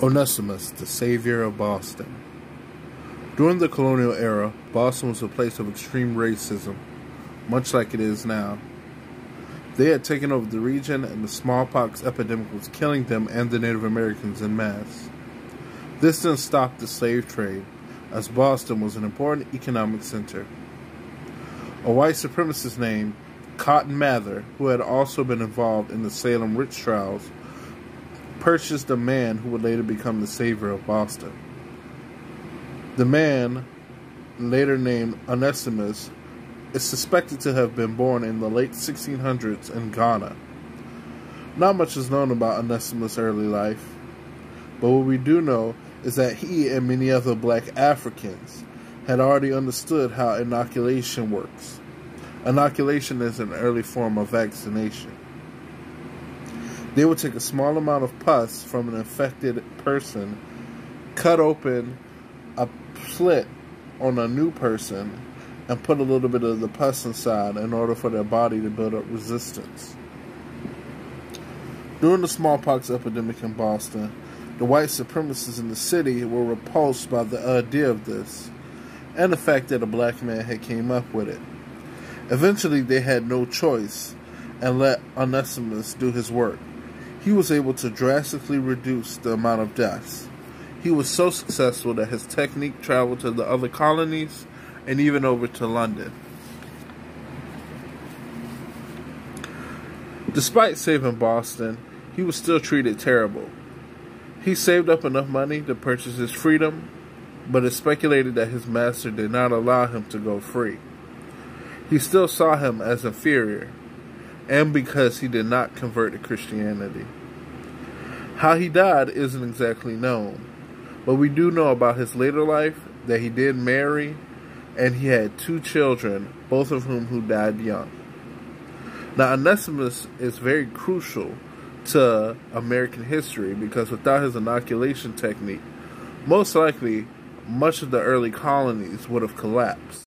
Onesimus, the savior of Boston. During the colonial era, Boston was a place of extreme racism, much like it is now. They had taken over the region, and the smallpox epidemic was killing them and the Native Americans en masse. This didn't stop the slave trade, as Boston was an important economic center. A white supremacist named Cotton Mather, who had also been involved in the Salem witch trials, purchased a man who would later become the savior of Boston. The man, later named Onesimus, is suspected to have been born in the late 1600s in Ghana. Not much is known about Onesimus' early life, but what we do know is that he and many other black Africans had already understood how inoculation works. Inoculation is an early form of vaccination. They would take a small amount of pus from an infected person, cut open a slit on a new person, and put a little bit of the pus inside in order for their body to build up resistance. During the smallpox epidemic in Boston, the white supremacists in the city were repulsed by the idea of this, and the fact that a black man had came up with it. Eventually, they had no choice and let Onesimus do his work. He was able to drastically reduce the amount of deaths. He was so successful that his technique traveled to the other colonies and even over to London. Despite saving Boston, he was still treated terrible. He saved up enough money to purchase his freedom, but it's speculated that his master did not allow him to go free. He still saw him as inferior, and because he did not convert to Christianity. How he died isn't exactly known, but we do know about his later life that he did marry, and he had 2 children, both of whom died young. Now, Onesimus is very crucial to American history because without his inoculation technique, most likely much of the early colonies would have collapsed.